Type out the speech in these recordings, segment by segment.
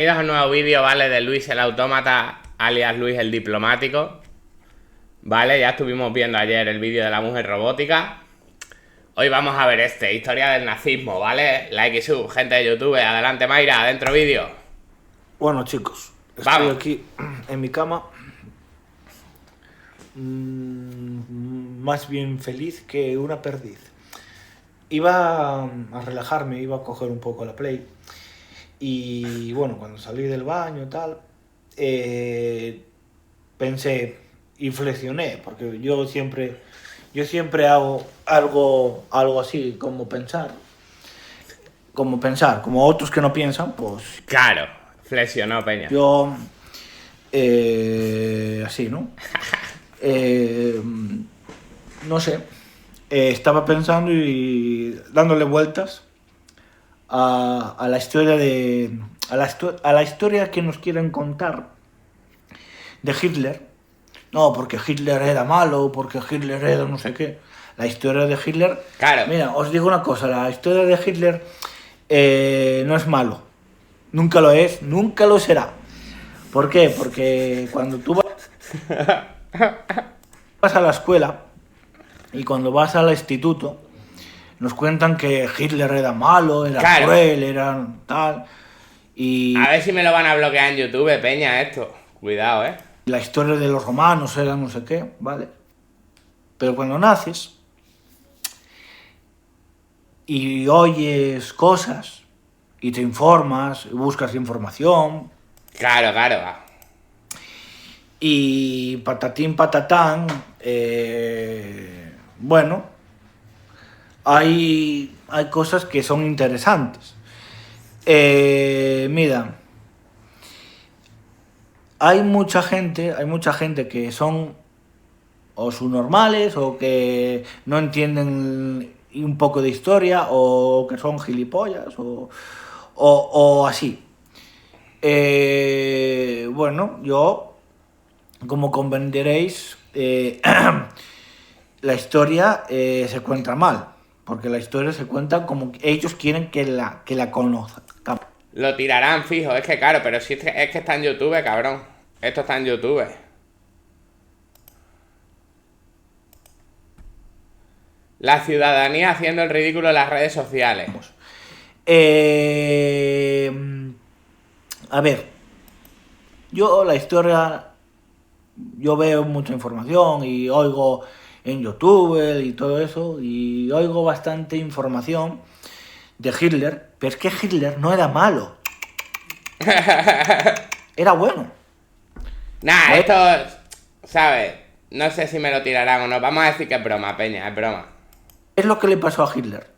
Bienvenidos a un nuevo vídeo, ¿vale? De Luis el Autómata, alias Luis el Diplomático. Vale, ya estuvimos viendo ayer el vídeo de la mujer robótica. Hoy vamos a ver historia del nazismo, ¿vale? Like y sub, gente de YouTube, adelante Mayra, adentro vídeo. Bueno, chicos, estoy Vamos. aquí en mi cama, más bien feliz que una perdiz. Iba a relajarme, iba a coger un poco la Play. Y bueno, cuando salí del baño y tal, pensé y flexioné, porque yo siempre hago algo así, como otros que no piensan, pues Claro, flexionó, Peña. yo así, ¿no? No sé, estaba pensando y dándole vueltas a la historia a la historia que nos quieren contar de Hitler. No, porque Hitler era malo, porque Hitler era no sé qué. La historia de Hitler... Claro. Mira, os digo una cosa, la historia de Hitler no es malo. Nunca lo es, nunca lo será. ¿Por qué? Porque cuando tú vas a la escuela y cuando vas al instituto, nos cuentan que Hitler era malo, era Claro. cruel, era tal. Y A ver si me lo van a bloquear en YouTube, Peña, esto. Cuidado, la historia de los romanos era no sé qué, ¿vale? Pero cuando naces y oyes cosas y te informas, y buscas información Claro, claro. y patatín patatán, bueno, hay cosas que son interesantes. Mira, hay mucha gente que son o subnormales o que no entienden un poco de historia o que son gilipollas o así. Bueno, yo, como comprenderéis, la historia se cuenta mal, porque la historia se cuenta como ellos quieren que la conozcan. Lo tirarán fijo, es que claro, pero si es que está en YouTube, cabrón. Esto está en YouTube. La ciudadanía haciendo el ridículo en las redes sociales. Eh, a ver, yo la historia, yo veo mucha información y oigo en YouTube y todo eso, y oigo bastante información de Hitler, pero es que Hitler no era malo, era bueno. Nah, ¿Vale? esto, ¿sabes? No sé si me lo tirarán o no. Vamos a decir que es broma, Peña, es broma. Es lo que le pasó a Hitler.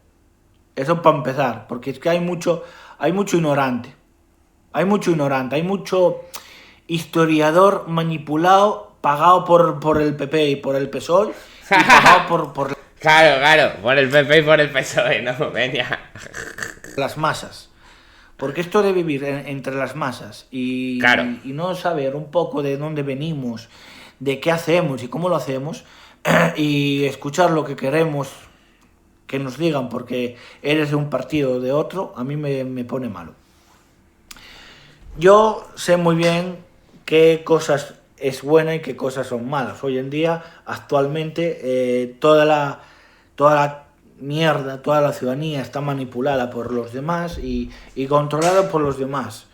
Eso para empezar, porque es que hay mucho ignorante. Hay mucho historiador manipulado, pagado por el PP y por el PSOE, y pagado por Claro, claro, por el PP y por el PSOE, no, Peña. las masas. Porque esto de vivir entre las masas Claro. y no saber un poco de dónde venimos, de qué hacemos y cómo lo hacemos, y escuchar lo que queremos que nos digan porque eres de un partido o de otro, a mí me pone malo. Yo sé muy bien qué cosas es buena y qué cosas son malas. Hoy en día, actualmente, toda la mierda, toda la ciudadanía está manipulada por los demás y controlada por los demás.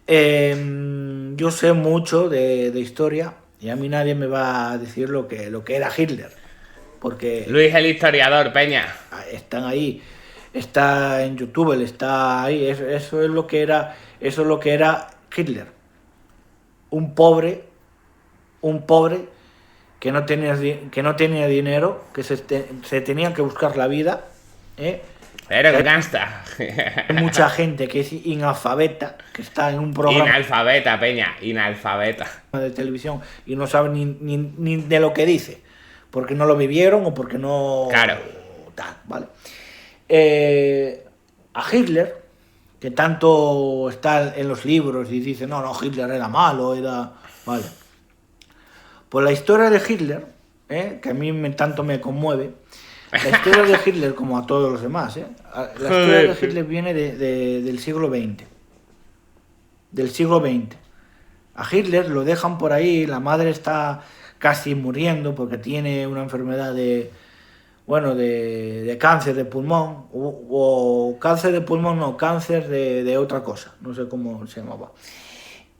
Yo sé mucho de historia y a mí nadie me va a decir lo que era Hitler, porque Luis el historiador, Peña. están ahí, está en YouTube, él está ahí, eso es lo que era, Hitler, un pobre que no tenía dinero, que se tenía que buscar la vida, ¿eh? Pero Que que gangsta. hay mucha gente que es inalfabeta, que está en un programa Inalfabeta, Peña, inalfabeta. de televisión y no sabe ni de lo que dice, porque no lo vivieron o porque no... Claro. Tal, ¿vale? A Hitler, que tanto está en los libros y dice, no, Hitler era malo, era... Vale. Pues la historia de Hitler, que a mí tanto me conmueve, la historia de Hitler, como a todos los demás, la historia de Hitler viene del siglo XX. del siglo XX. A Hitler lo dejan por ahí, la madre está casi muriendo porque tiene una enfermedad de cáncer de pulmón, o cáncer de pulmón, no, cáncer de otra cosa, no sé cómo se llamaba.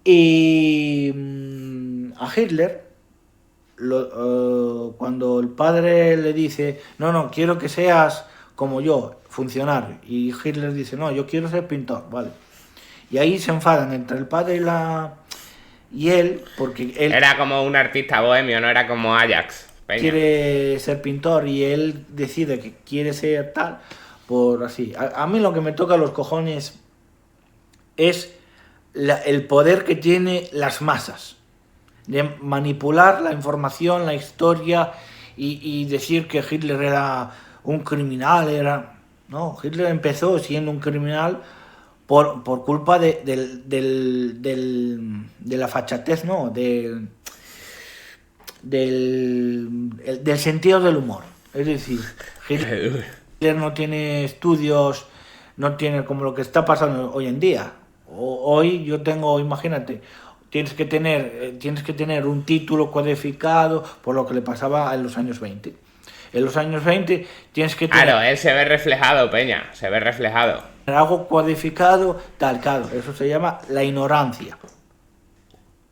Y a Hitler, cuando el padre le dice, no, quiero que seas como yo, funcionario, y Hitler dice, no, yo quiero ser pintor, ¿vale? Y ahí se enfadan entre el padre y él, porque él Era como un artista bohemio, no era como Ajax, Peña. quiere ser pintor y él decide que quiere ser tal, por así. A mí lo que me toca los cojones es el poder que tiene las masas, de manipular la información, la historia y decir que Hitler era un criminal, No, Hitler empezó siendo un criminal por culpa de la fachatez, ¿no? Del sentido del humor. Es decir, Hitler no tiene estudios, no tiene como lo que está pasando hoy en día. Hoy yo tengo, imagínate, tienes que tener un título codificado por lo que le pasaba en los años 20. En los años 20 tienes que tener... Claro, él se ve reflejado, Peña, se ve reflejado. algo codificado, tal, claro, eso se llama la ignorancia.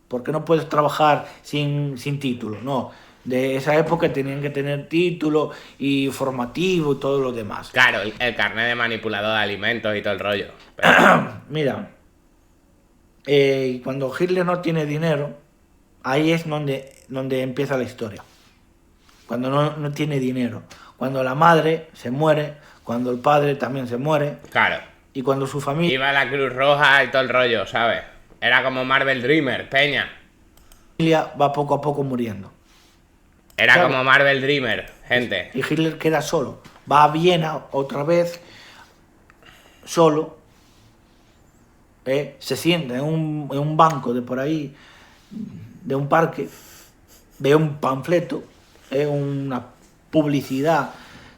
Porque no puedes trabajar sin título, no. De esa época tenían que tener título y formativo y todo lo demás. Claro, el carnet de manipulador de alimentos y todo el rollo. Pero... Mira, cuando Hitler no tiene dinero, ahí es donde empieza la historia. Cuando no tiene dinero. Cuando la madre se muere, cuando el padre también se muere. Claro. Y cuando su familia Iba a la Cruz Roja y todo el rollo, ¿sabes? Era como Marvel Dreamer, Peña. va poco a poco muriendo. Era Claro. como Marvel Dreamer, gente. Y Hitler queda solo. Va a Viena otra vez, solo. Se sienta en un banco de por ahí, de un parque, ve un panfleto, una publicidad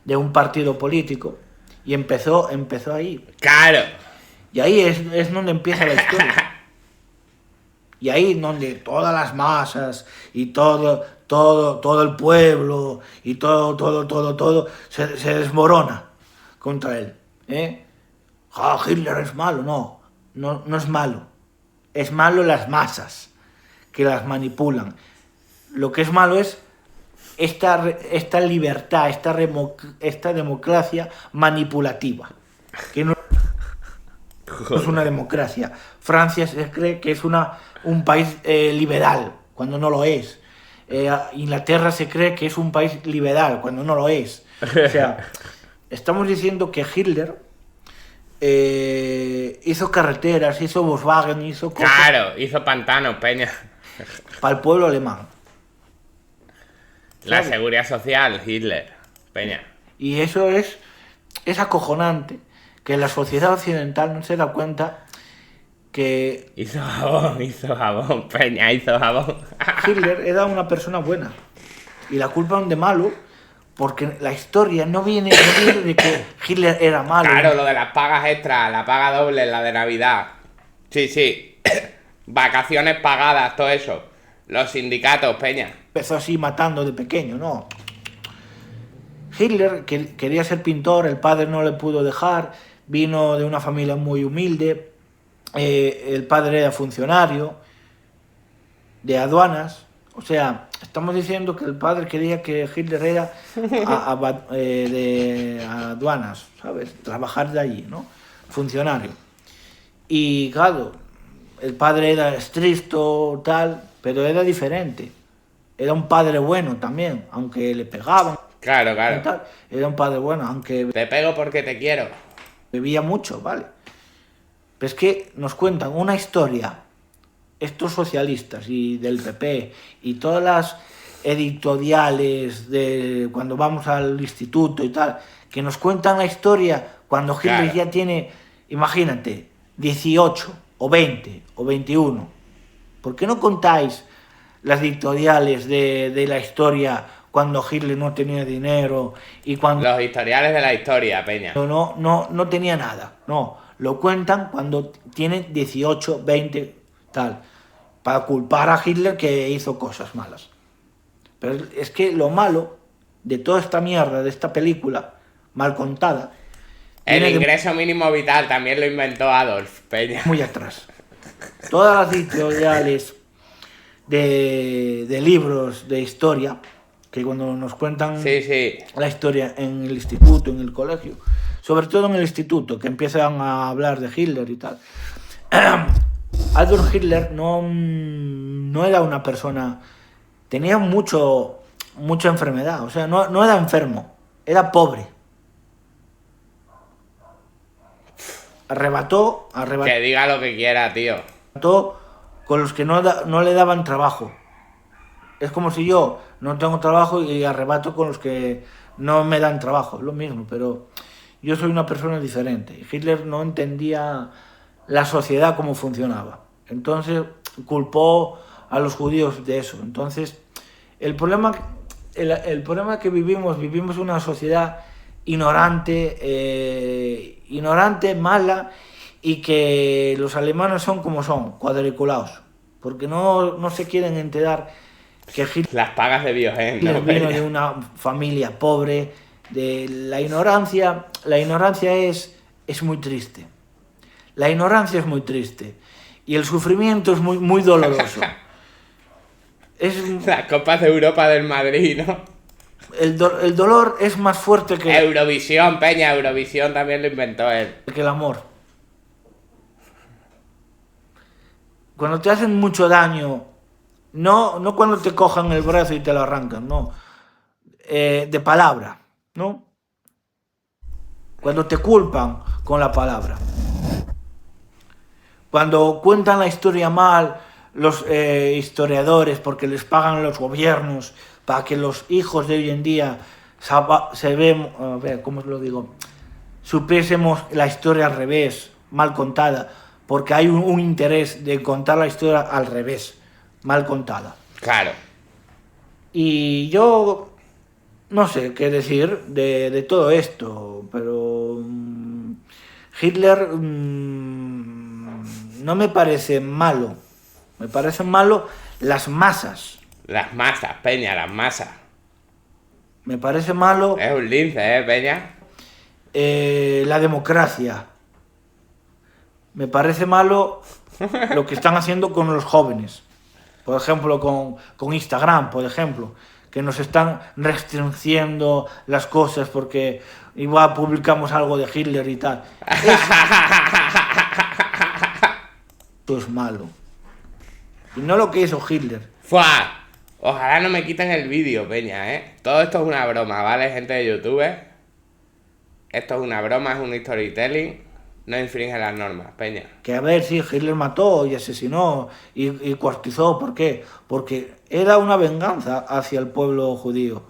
de un partido político, y empezó ahí. Claro. Y ahí es donde empieza la historia. Y ahí es donde todas las masas y todo el pueblo y todo se desmorona contra él. Hitler es malo, no es malo. Es malo las masas que las manipulan. Lo que es malo es esta libertad, esta democracia manipulativa, que no es una democracia. Francia se cree que es un país liberal, cuando no lo es. Inglaterra se cree que es un país liberal, cuando no lo es. O sea, estamos diciendo que Hitler hizo carreteras, hizo Volkswagen, hizo cosas Claro, hizo pantanos, Peña. para el pueblo alemán. La ¿Sabes? seguridad social, Hitler, Peña. Y eso es acojonante, que la sociedad occidental no se da cuenta que Hizo jabón, Peña, hizo jabón. Hitler era una persona buena y la culpan de malo porque la historia no viene de que Hitler era malo. Claro, lo de las pagas extras, la paga doble, la de Navidad. Sí. Vacaciones pagadas, todo eso. Los sindicatos, Peña. Empezó así matando de pequeño, no. Hitler quería ser pintor, el padre no le pudo dejar, vino de una familia muy humilde, el padre era funcionario de aduanas, o sea, estamos diciendo que el padre quería que Hitler era de aduanas, ¿sabes? Trabajar de allí, ¿no? Funcionario. Y claro, el padre era estricto, tal, pero era diferente. Era un padre bueno también, aunque le pegaban. Claro. Tal, era un padre bueno, aunque Te pego porque te quiero. bebía mucho, ¿vale? Pero es que nos cuentan una historia, estos socialistas y del PP y todas las editoriales de cuando vamos al instituto y tal, que nos cuentan la historia cuando Hitler ya tiene, imagínate, 18 o 20 o 21. ¿Por qué no contáis las editoriales de la historia cuando Hitler no tenía dinero y cuando Los historiales de la historia, Peña. no tenía nada? No, lo cuentan cuando tiene 18, 20, tal, para culpar a Hitler que hizo cosas malas. Pero es que lo malo de toda esta mierda, de esta película mal contada, El viene de ingreso mínimo vital también lo inventó Adolf, peña. muy atrás. Todas las editoriales de libros de historia, que cuando nos cuentan Sí. la historia en el instituto, en el colegio, sobre todo en el instituto, que empiezan a hablar de Hitler y tal, Adolf Hitler no era una persona, tenía mucha enfermedad, o sea, no era enfermo, era pobre. Arrebató Que diga lo que quiera, tío. con los que no le daban trabajo. Es como si yo no tengo trabajo y arrebato con los que no me dan trabajo, es lo mismo, pero yo soy una persona diferente. Hitler no entendía la sociedad cómo funcionaba, entonces culpó a los judíos de eso. Entonces el problema que vivimos una sociedad ignorante, mala, y que los alemanes son como son, cuadriculados, porque no se quieren enterar que Hitler Las pagas de Diogén, ¿no, vino de peña? una familia pobre, de la ignorancia es muy triste. La ignorancia es muy triste y el sufrimiento es muy doloroso. Las copas de Europa del Madrid, ¿no? El dolor es más fuerte que Eurovisión, peña, Eurovisión también lo inventó él. el amor. Cuando te hacen mucho daño, no cuando te cojan el brazo y te lo arrancan, no. De palabra, ¿no? Cuando te culpan con la palabra. Cuando cuentan la historia mal los historiadores porque les pagan los gobiernos para que los hijos de hoy en día ¿cómo os lo digo? Supiésemos la historia al revés, mal contada, porque hay un interés de contar la historia al revés, mal contada. Claro. Y yo no sé qué decir de todo esto, pero Hitler no me parece malo. Me parecen malo las masas. Las masas, peña, las masas. Me parece malo Es un lince, peña. la democracia. Me parece malo lo que están haciendo con los jóvenes. Por ejemplo, con Instagram, por ejemplo, que nos están restringiendo las cosas porque igual publicamos algo de Hitler y tal. Esto es malo. Y no lo que hizo Hitler. ¡Fua! Ojalá no me quiten el vídeo, peña, Todo esto es una broma, ¿vale, gente de YouTube? Esto es una broma, es un storytelling. No infringe las normas, peña. Que a ver, sí, Hitler mató y asesinó y cuartizó. ¿Por qué? Porque era una venganza hacia el pueblo judío.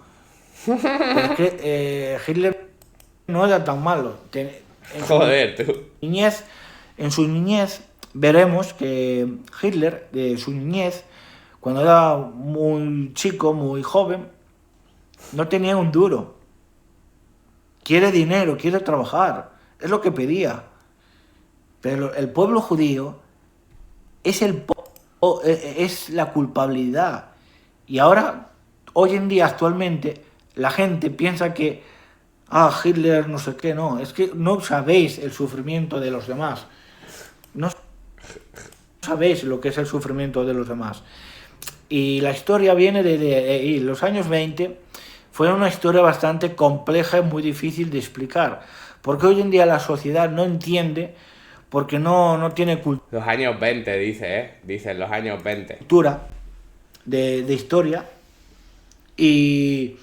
Porque Hitler no era tan malo. Joder, tú. En su niñez veremos que Hitler, de su niñez, cuando era muy chico, muy joven, no tenía un duro. Quiere dinero, quiere trabajar. Es lo que pedía. Pero el pueblo judío es la culpabilidad. Y ahora, hoy en día, actualmente, la gente piensa que Hitler no sé qué, no. Es que no sabéis el sufrimiento de los demás. No sabéis lo que es el sufrimiento de los demás. Y la historia viene de los años 20. Fue una historia bastante compleja y muy difícil de explicar. Porque hoy en día la sociedad no entiende, porque no tiene Los años 20, dice, Dicen los años 20. cultura de historia. Y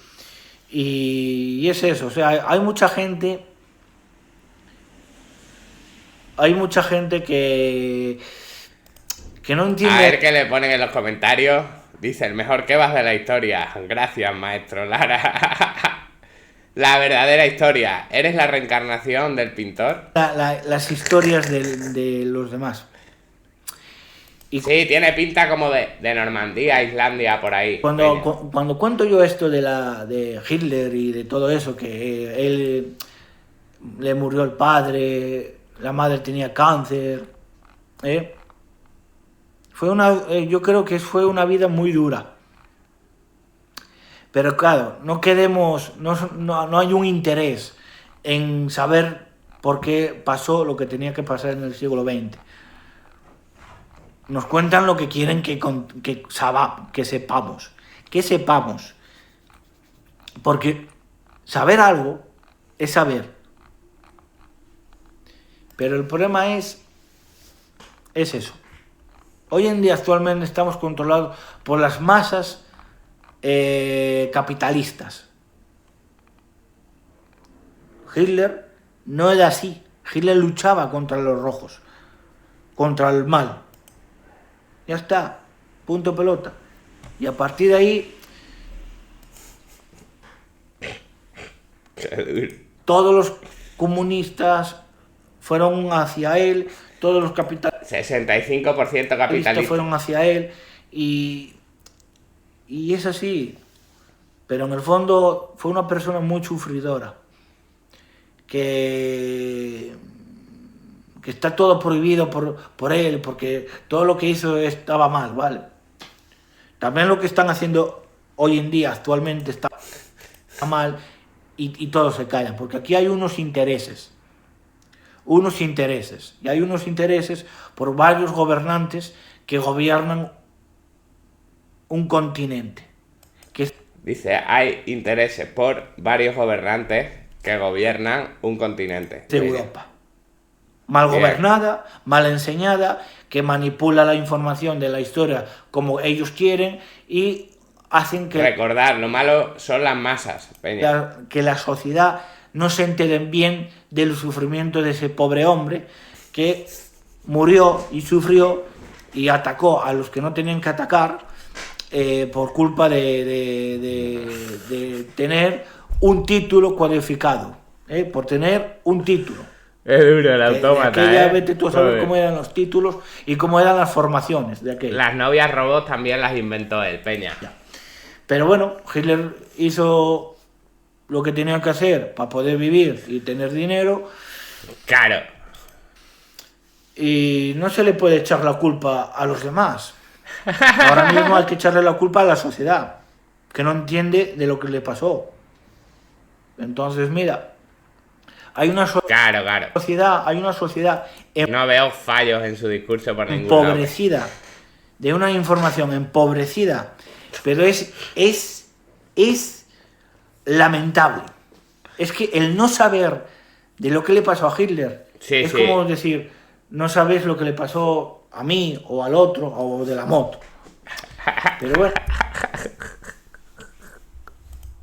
es eso, o sea, hay mucha gente que no entiende. A ver qué le ponen en los comentarios. Dice, el mejor que vas de la historia. Gracias, maestro Lara. La verdadera historia. ¿Eres la reencarnación del pintor? Las historias de los demás. Y Sí, tiene pinta como de Normandía, Islandia, por ahí. cuando cuento yo esto de Hitler y de todo eso, que él le murió el padre, la madre tenía cáncer. Yo creo que fue una vida muy dura. Pero claro, no hay un interés en saber por qué pasó lo que tenía que pasar en el siglo XX. Nos cuentan lo que quieren que sepamos. Que sepamos. Porque saber algo es saber. Pero el problema es eso. Hoy en día actualmente estamos controlados por las masas capitalistas. Hitler no era así. Hitler luchaba contra los rojos, contra el mal. Ya está, punto pelota. Y a partir de ahí, todos los comunistas fueron hacia él, todos los capitalistas 65% capitalistas fueron hacia él, y es así. Pero en el fondo fue una persona muy sufridora, que está todo prohibido por él, porque todo lo que hizo estaba mal, ¿vale? También lo que están haciendo hoy en día, actualmente, está mal, y todos se callan, porque aquí hay unos intereses, y hay unos intereses por varios gobernantes que gobiernan un continente. Dice, hay intereses por varios gobernantes que gobiernan un continente. De Europa. Mal gobernada, mal enseñada, que manipula la información de la historia como ellos quieren y hacen que... Recordar, lo malo son las masas, Peña. Que la sociedad no se entere bien del sufrimiento de ese pobre hombre que murió y sufrió y atacó a los que no tenían que atacar por culpa de tener un título cualificado, por tener un título. Es duro el autómata, vete tú a saber cómo eran los títulos y cómo eran las formaciones de aquello. Las novias robots también las inventó él, Peña. Ya. Pero bueno, Hitler hizo lo que tenía que hacer para poder vivir y tener dinero. Claro. Y no se le puede echar la culpa a los demás. Ahora mismo hay que echarle la culpa a la sociedad, que no entiende de lo que le pasó. Entonces, mira, hay una sociedad, no veo fallos en su discurso por ningún empobrecida, lado. De una información empobrecida, pero es lamentable. Es que el no saber de lo que le pasó a Hitler es como decir, no sabes lo que le pasó a mí o al otro o de la moto. Pero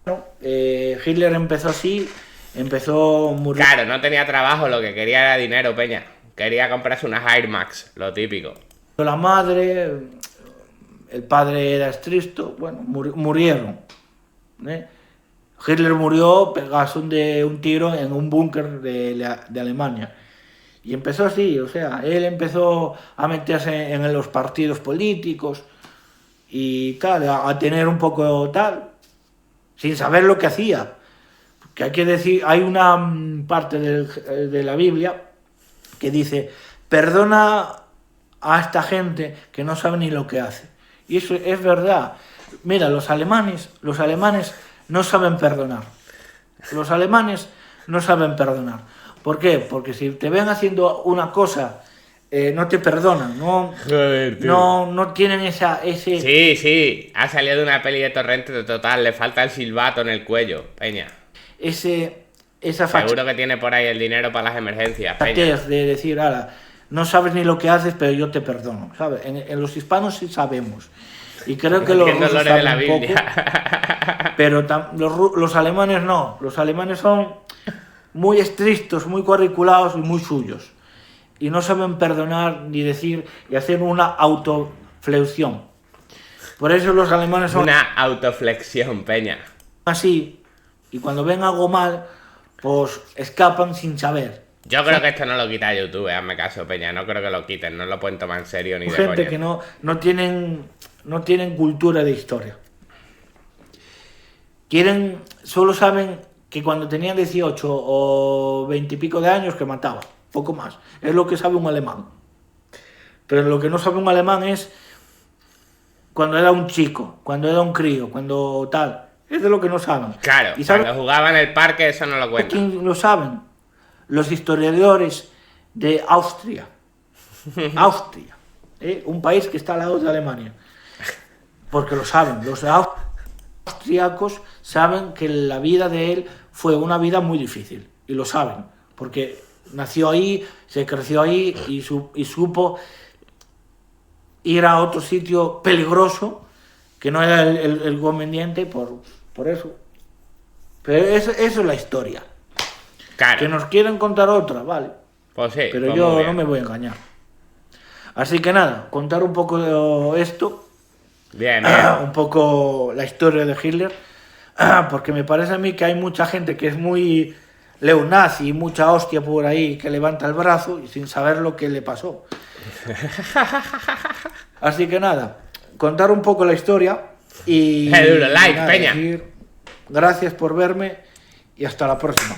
bueno, Hitler empezó así, empezó muy... Claro, no tenía trabajo, lo que quería era dinero, Peña. Quería comprarse unas Air Max, lo típico. La madre, el padre era estricto, bueno, murieron. Hitler murió pegados de un tiro en un búnker de Alemania. Y empezó así, o sea, él empezó a meterse en los partidos políticos y tal, a tener un poco tal, sin saber lo que hacía. Que hay que decir, hay una parte de la Biblia que dice, perdona a esta gente que no sabe ni lo que hace. Y eso es verdad. Mira, los alemanes no saben perdonar. Los alemanes no saben perdonar. ¿Por qué? Porque si te ven haciendo una cosa, no te perdonan, no, joder, no tienen ese... Sí, ha salido de una peli de Torrente total, le falta el silbato en el cuello, Peña. Esa seguro que tiene por ahí el dinero para las emergencias, Peña. De decir, ahora, no sabes ni lo que haces, pero yo te perdono, ¿sabes? En los hispanos sí sabemos. Y creo que los rusos saben un poco, pero los alemanes no. Los alemanes son muy estrictos, muy curriculados y muy suyos. Y no saben perdonar ni decir y hacer una autoflexión. Por eso los alemanes son... Una autoflexión, Peña. Así. Y cuando ven algo mal, pues escapan sin saber. Yo creo que esto no lo quita YouTube, hazme caso, Peña. No creo que lo quiten, no lo pueden tomar en serio ni de coña. Gente que no tienen cultura de historia. Solo saben que cuando tenían 18 o 20 y pico de años que mataban. poco más. Es lo que sabe un alemán. Pero lo que no sabe un alemán es cuando era un chico, cuando era un crío, cuando tal. Es de lo que no saben. Claro, ¿Y saben cuando jugaba en el parque eso no lo cuenta. quién lo saben? Los historiadores de Austria. Austria, un país que está al lado de Alemania. Porque lo saben. Los austriacos saben que la vida de él fue una vida muy difícil. Y lo saben. Porque nació ahí, se creció ahí y supo ir a otro sitio peligroso que no era el conveniente por eso. Pero eso es la historia. Claro. Que nos quieren contar otra, vale. Pues sí, Pero pues yo muy bien. no me voy a engañar. Así que nada, contar un poco de esto, Bien, bien. un poco la historia de Hitler, porque me parece a mí que hay mucha gente que es muy neonazi y mucha hostia por ahí que levanta el brazo y sin saber lo que le pasó. Así que nada, contar un poco la historia y Duro, like, nada, peña. decir gracias por verme y hasta la próxima.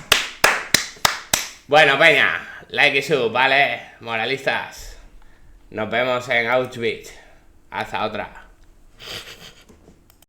Bueno, peña, like y sub, ¿vale? Moralistas. Nos vemos en Auschwitz. Hasta otra.